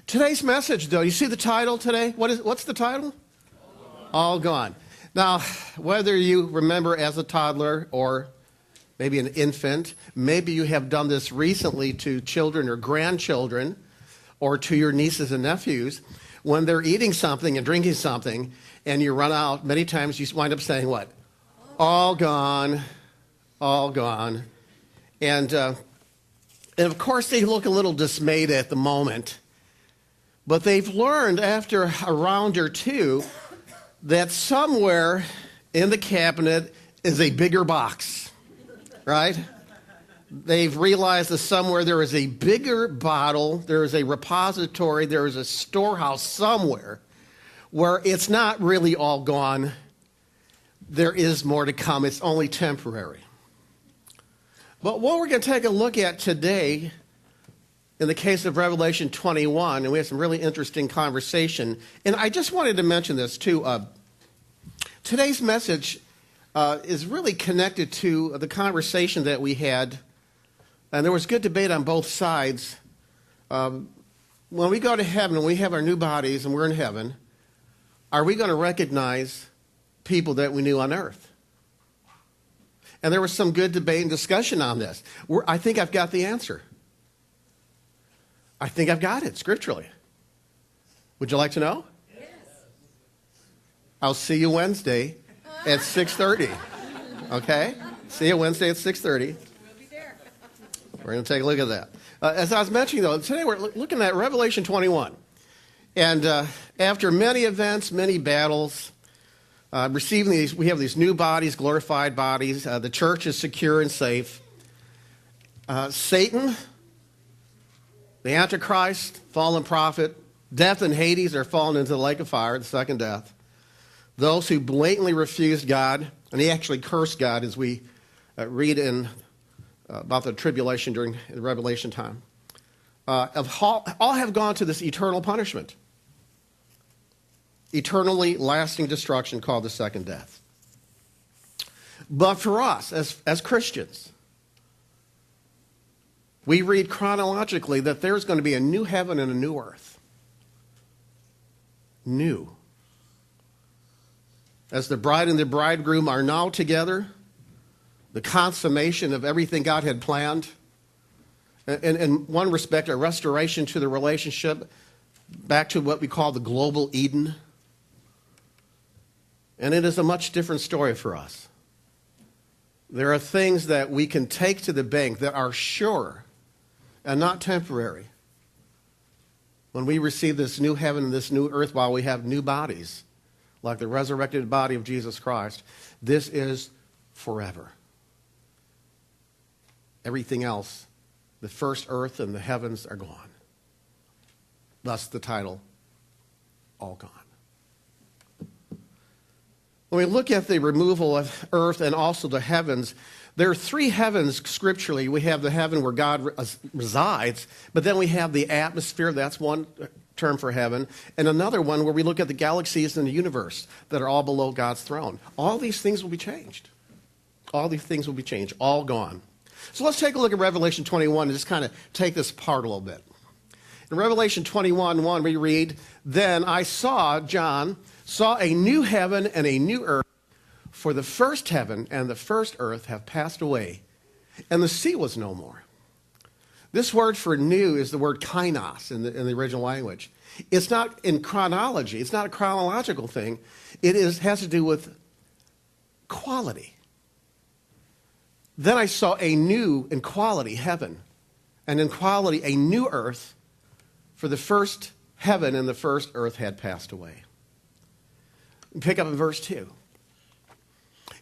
Today's message, though, you see the title today? What's the title? All gone. Now, whether you remember as a toddler or maybe an infant, maybe you have done this recently to children or grandchildren or to your nieces and nephews, when they're eating something and drinking something and you run out, many times you wind up saying what? All gone, all gone. And of course, they look a little dismayed at the moment. But they've learned after a round or two that somewhere in the cabinet is a bigger box, right? They've realized that somewhere there is a bigger bottle, there is a repository, there is a storehouse somewhere where it's not really all gone. There is more to come. It's only temporary. But what we're going to take a look at today, in the case of Revelation 21, and we have some really interesting conversation, and I just wanted to mention this too. Today's message is really connected to the conversation that we had, and there was good debate on both sides. When we go to heaven and we have our new bodies and we're in heaven, are we going to recognize people that we knew on earth? And there was some good debate and discussion on this. I think I've got the answer. I think I've got it scripturally. Would you like to know? Yes. I'll see you Wednesday at 6:30. Okay? See you Wednesday at 6:30. We'll be there. We're going to take a look at that. As I was mentioning, though, today we're looking at Revelation 21. And after many events, many battles, we have these new bodies, glorified bodies. The church is secure and safe. Satan, the Antichrist, fallen prophet, death and Hades are fallen into the lake of fire, the second death. Those who blatantly refused God, and he actually cursed God as we read in about the tribulation during the Revelation time, all have gone to this eternal punishment. Eternally lasting destruction called the second death. But for us, as Christians, we read chronologically that there's going to be a new heaven and a new earth. New. As the bride and the bridegroom are now together, the consummation of everything God had planned, and in one respect, a restoration to the relationship back to what we call the global Eden. And it is a much different story for us. There are things that we can take to the bank that are sure and not temporary. When we receive this new heaven and this new earth while we have new bodies, like the resurrected body of Jesus Christ, this is forever. Everything else, the first earth and the heavens are gone. Thus the title, All Gone. When we look at the removal of earth and also the heavens, there are three heavens scripturally. We have the heaven where God resides, but then we have the atmosphere. That's one term for heaven. And another one where we look at the galaxies in the universe that are all below God's throne. All these things will be changed. All these things will be changed. All gone. So let's take a look at Revelation 21 and just kind of take this apart a little bit. In Revelation 21:1, we read, "Then I saw," John, "saw a new heaven and a new earth, for the first heaven and the first earth have passed away, and the sea was no more." This word for new is the word kainos in the original language. It's not in chronology. It's not a chronological thing. It has to do with quality. Then I saw a new in quality heaven, and in quality a new earth, for the first heaven and the first earth had passed away. Pick up in verse 2.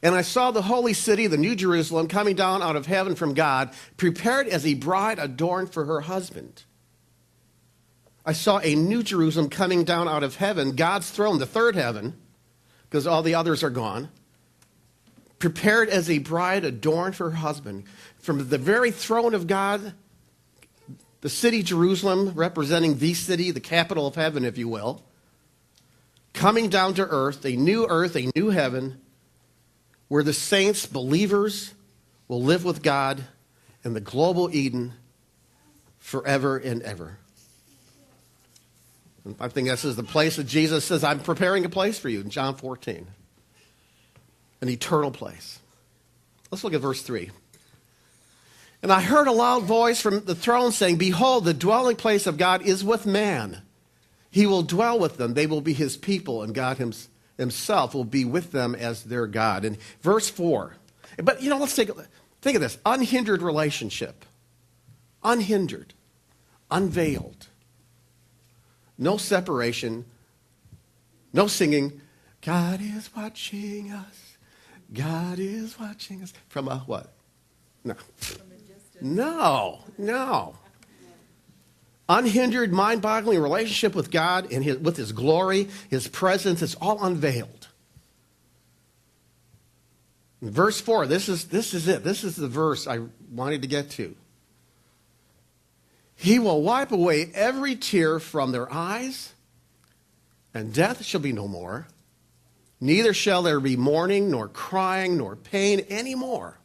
"And I saw the holy city, the new Jerusalem, coming down out of heaven from God, prepared as a bride adorned for her husband. I saw a new Jerusalem coming down out of heaven, God's throne, the third heaven, because all the others are gone, prepared as a bride adorned for her husband. From the very throne of God, the city Jerusalem, representing the city, the capital of heaven, if you will, coming down to earth, a new heaven, where the saints, believers, will live with God in the global Eden forever and ever." I think this is the place that Jesus says, I'm preparing a place for you in John 14. An eternal place. Let's look at verse 3. And I heard a loud voice from the throne saying, behold, the dwelling place of God is with man. He will dwell with them. They will be his people, and God himself will be with them as their God. And verse 4. But, let's think of this. Unhindered relationship. Unhindered. Unveiled. No separation. No singing. God is watching us. God is watching us. From a what? No. No. Unhindered, mind-boggling relationship with God and with his glory, his presence. It's all unveiled. In verse 4, this is it. This is the verse I wanted to get to. He will wipe away every tear from their eyes, and death shall be no more. Neither shall there be mourning, nor crying, nor pain any more.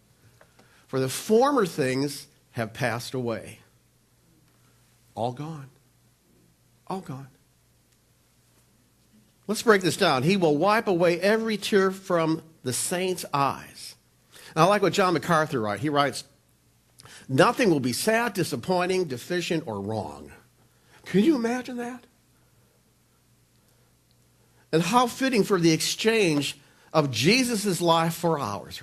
For the former things have passed away. All gone. All gone. Let's break this down. He will wipe away every tear from the saints' eyes. And I like what John MacArthur writes. He writes, nothing will be sad, disappointing, deficient, or wrong. Can you imagine that? And how fitting for the exchange of Jesus' life for ours.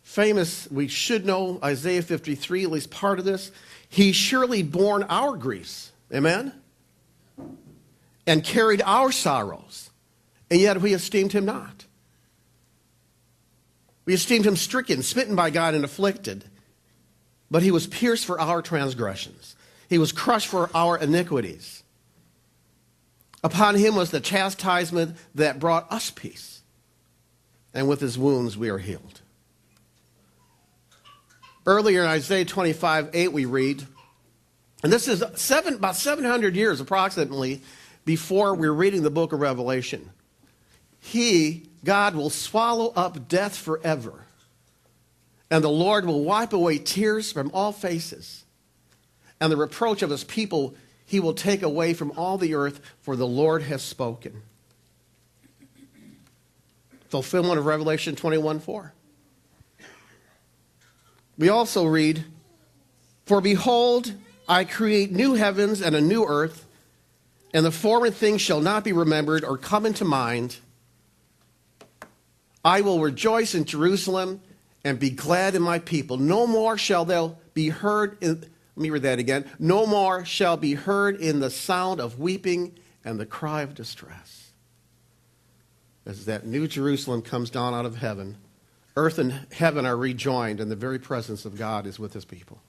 Famous, we should know Isaiah 53, at least part of this. He surely borne our griefs, amen? And carried our sorrows, and yet we esteemed him not. We esteemed him stricken, smitten by God, and afflicted. But he was pierced for our transgressions. He was crushed for our iniquities. Upon him was the chastisement that brought us peace. And with his wounds we are healed. Earlier in Isaiah 25:8 we read, and this is about 700 years approximately before we're reading the book of Revelation. God will swallow up death forever. And the Lord will wipe away tears from all faces. And the reproach of his people he will take away from all the earth, for the Lord has spoken. Fulfillment of Revelation 21:4. We also read, for behold, I create new heavens and a new earth, and the former things shall not be remembered or come into mind. I will rejoice in Jerusalem and be glad in my people. No more shall they be heard in, let me read that again. No more shall be heard in the sound of weeping and the cry of distress. As that new Jerusalem comes down out of heaven, earth and heaven are rejoined, and the very presence of God is with his people.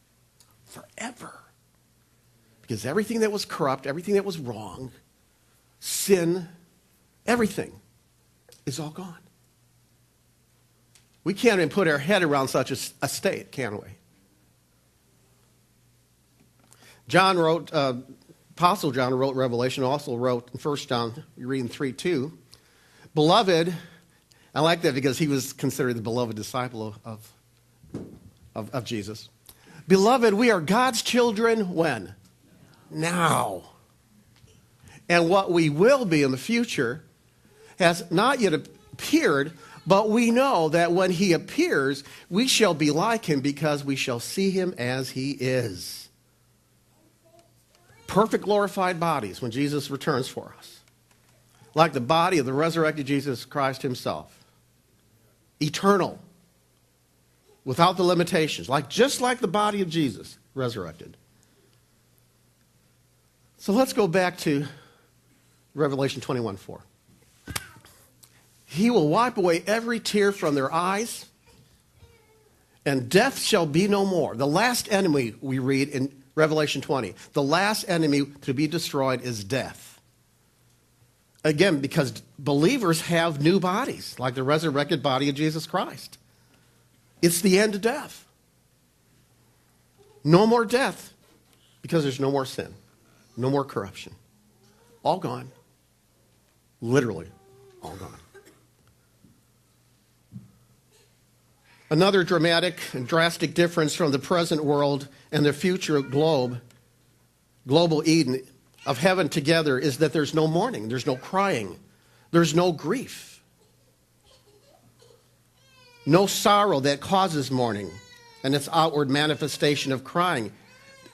Forever. Because everything that was corrupt, everything that was wrong, sin, everything is all gone. We can't even put our head around such a state, can we? John wrote, Apostle John wrote Revelation, also wrote in 1 John, you're reading 3:2, beloved, I like that because he was considered the beloved disciple of Jesus. Beloved, we are God's children when? Now. And what we will be in the future has not yet appeared, but we know that when he appears, we shall be like him because we shall see him as he is. Perfect glorified bodies when Jesus returns for us. Like the body of the resurrected Jesus Christ himself. Eternal. Without the limitations. Just like the body of Jesus resurrected. So let's go back to Revelation 21:4. He will wipe away every tear from their eyes, and death shall be no more. The last enemy we read in Revelation 20. The last enemy to be destroyed is death. Again, because believers have new bodies, like the resurrected body of Jesus Christ. It's the end of death. No more death, because there's no more sin. No more corruption. All gone. Literally, all gone. Another dramatic and drastic difference from the present world and the future global Eden, of heaven together is that there's no mourning, there's no crying, there's no grief, no sorrow that causes mourning and its outward manifestation of crying.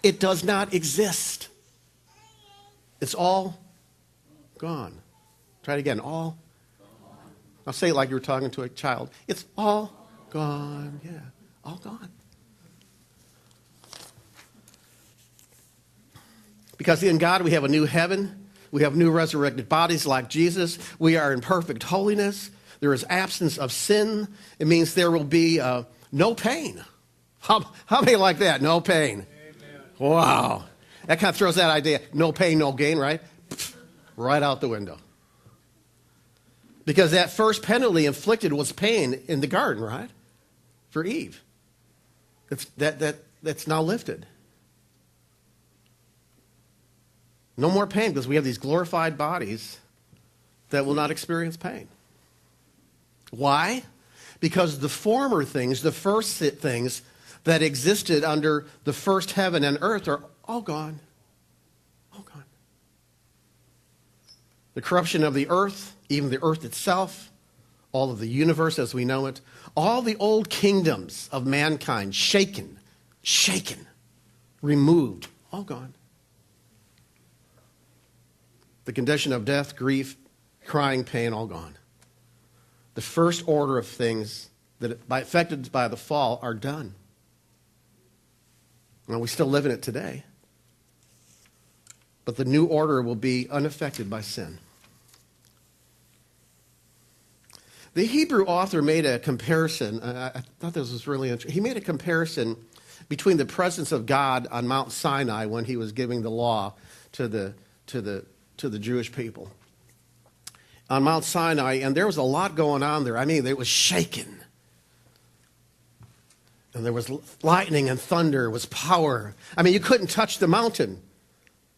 It does not exist. It's all gone. Try it again. All. I'll say it like you were talking to a child. It's all gone. Yeah, all gone. Because in God we have a new heaven. We have new resurrected bodies like Jesus. We are in perfect holiness. There is absence of sin. It means there will be no pain. How many like that? No pain. Amen. Wow. That kind of throws that idea. No pain, no gain, right? Right out the window. Because that first penalty inflicted was pain in the garden, right? For Eve. That's now lifted. No more pain because we have these glorified bodies that will not experience pain. Why? Because the former things, the first things that existed under the first heaven and earth are all gone. All gone. The corruption of the earth, even the earth itself, all of the universe as we know it, all the old kingdoms of mankind, shaken, removed, all gone. The condition of death, grief, crying, pain, all gone. The first order of things that affected by the fall are done. Well, we still live in it today. But the new order will be unaffected by sin. The Hebrew author made a comparison. I thought this was really interesting. He made a comparison between the presence of God on Mount Sinai when he was giving the law to the Jewish people. On Mount Sinai, and there was a lot going on there. I mean, it was shaken. And there was lightning and thunder, was power. I mean, you couldn't touch the mountain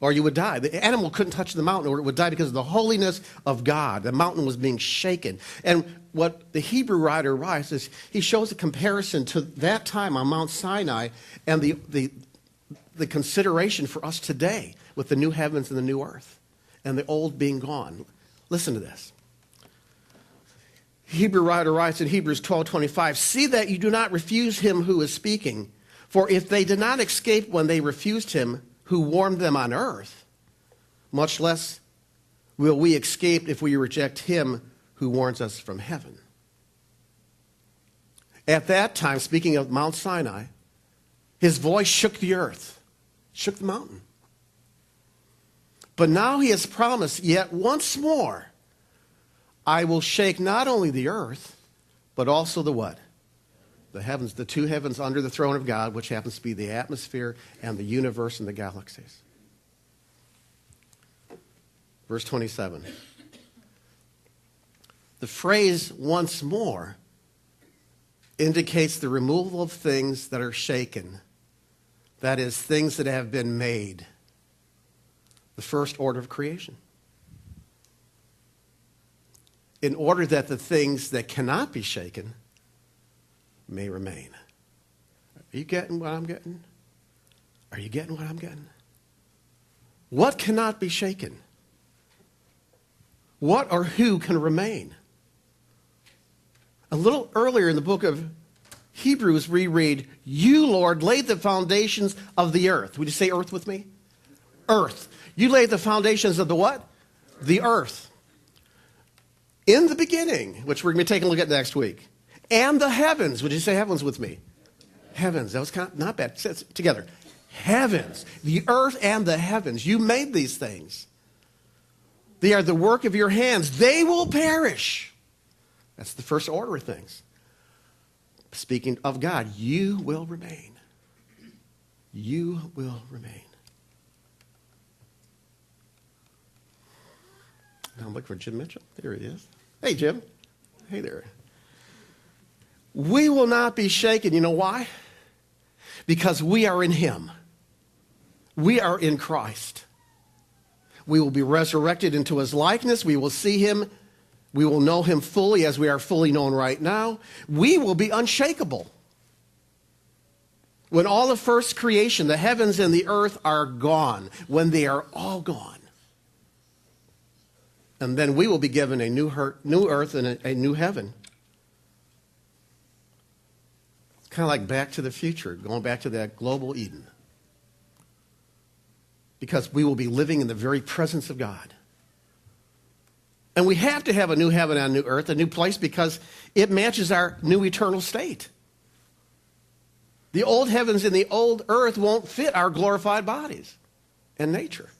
or you would die. The animal couldn't touch the mountain or it would die because of the holiness of God. The mountain was being shaken. And what the Hebrew writer writes is he shows a comparison to that time on Mount Sinai and the consideration for us today with the new heavens and the new earth and the old being gone. Listen to this. Hebrew writer writes in Hebrews 12:25, "See that you do not refuse him who is speaking, for if they did not escape when they refused him who warned them on earth, much less will we escape if we reject him who warns us from heaven." At that time, speaking of Mount Sinai, his voice shook the earth, shook the mountain. But now he has promised, yet once more, I will shake not only the earth, but also the what? The heavens, the two heavens under the throne of God, which happens to be the atmosphere and the universe and the galaxies. Verse 27. The phrase once more indicates the removal of things that are shaken. That is, things that have been made. The first order of creation. In order that the things that cannot be shaken may remain. Are you getting what I'm getting? Are you getting what I'm getting? What cannot be shaken? What or who can remain? A little earlier in the book of Hebrews, we read, "You, Lord, laid the foundations of the earth." Would you say earth with me? Earth. You laid the foundations of the what? The earth. In the beginning, which we're going to be taking a look at next week. And the heavens. Would you say heavens with me? Heavens. That was kind of not bad. Say it together. Heavens. The earth and the heavens. You made these things. They are the work of your hands. They will perish. That's the first order of things. Speaking of God, you will remain. You will remain. Now I'm looking for Jim Mitchell. There he is. Hey, Jim. Hey there. We will not be shaken. You know why? Because we are in him. We are in Christ. We will be resurrected into his likeness. We will see him. We will know him fully as we are fully known right now. We will be unshakable. When all of first creation, the heavens and the earth are gone, when they are all gone, And then we will be given a new earth and a new heaven. It's kind of like Back to the Future, going back to that global Eden. Because we will be living in the very presence of God. And we have to have a new heaven and a new earth, a new place, because it matches our new eternal state. The old heavens and the old earth won't fit our glorified bodies and nature.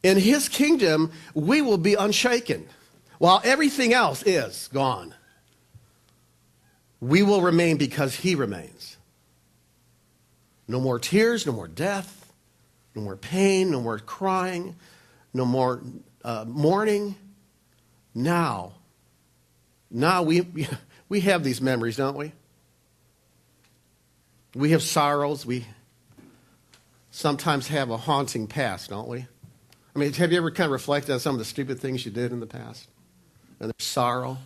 In his kingdom, we will be unshaken, while everything else is gone. We will remain because he remains. No more tears, no more death, no more pain, no more crying, no more mourning. Now we have these memories, don't we? We have sorrows. We sometimes have a haunting past, don't we? I mean, have you ever kind of reflected on some of the stupid things you did in the past? And there's sorrow.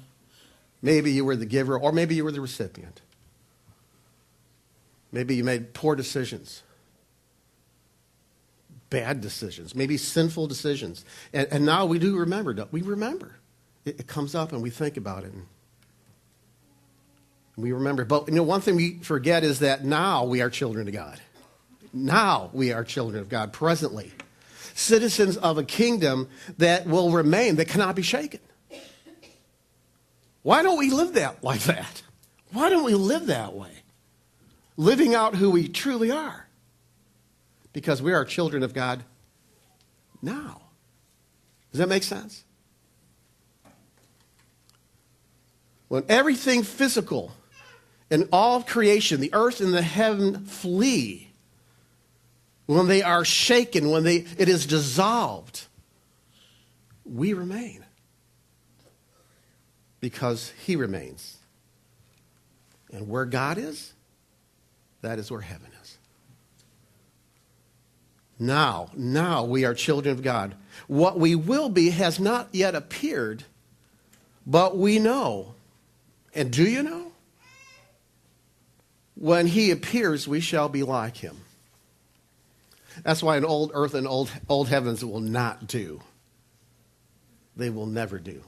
Maybe you were the giver, or maybe you were the recipient. Maybe you made poor decisions, bad decisions, maybe sinful decisions. And now we do remember. We remember. It comes up and we think about it. And we remember. But one thing we forget is that now we are children of God. Now we are children of God presently. Citizens of a kingdom that will remain, that cannot be shaken. Why don't we live like that? Why don't we live that way? Living out who we truly are. Because we are children of God now. Does that make sense? When everything physical and all creation, the earth and the heaven flee, when they are shaken, when it is dissolved, we remain. Because he remains. And where God is, that is where heaven is. Now we are children of God. What we will be has not yet appeared, but we know. And do you know? When he appears, we shall be like him. That's why an old earth and old heavens will not do. They will never do.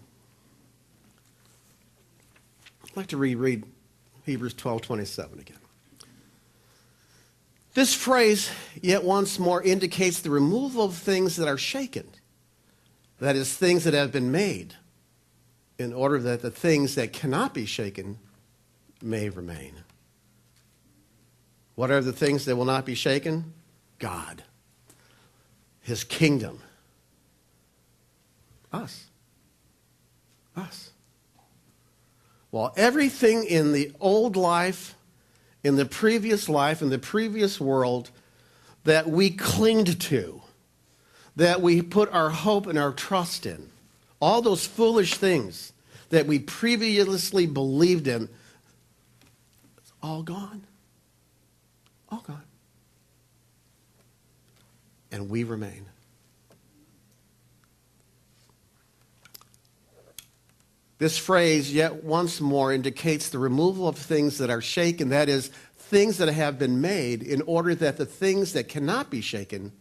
I'd like to reread Hebrews 12:27 again. This phrase, yet once more, indicates the removal of things that are shaken. That is, things that have been made, in order that the things that cannot be shaken may remain. What are the things that will not be shaken? God. His kingdom. Us. While everything in the old life, in the previous life, in the previous world, that we clinged to, that we put our hope and our trust in, all those foolish things that we previously believed in, it's all gone. All gone. And we remain. This phrase, yet once more, indicates the removal of things that are shaken, that is, things that have been made, in order that the things that cannot be shaken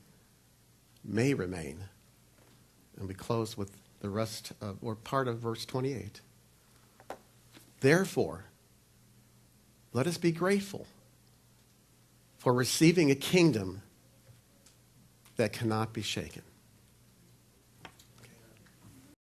may remain. And we close with the rest of, or part of verse 28. Therefore, let us be grateful for receiving a kingdom that cannot be shaken.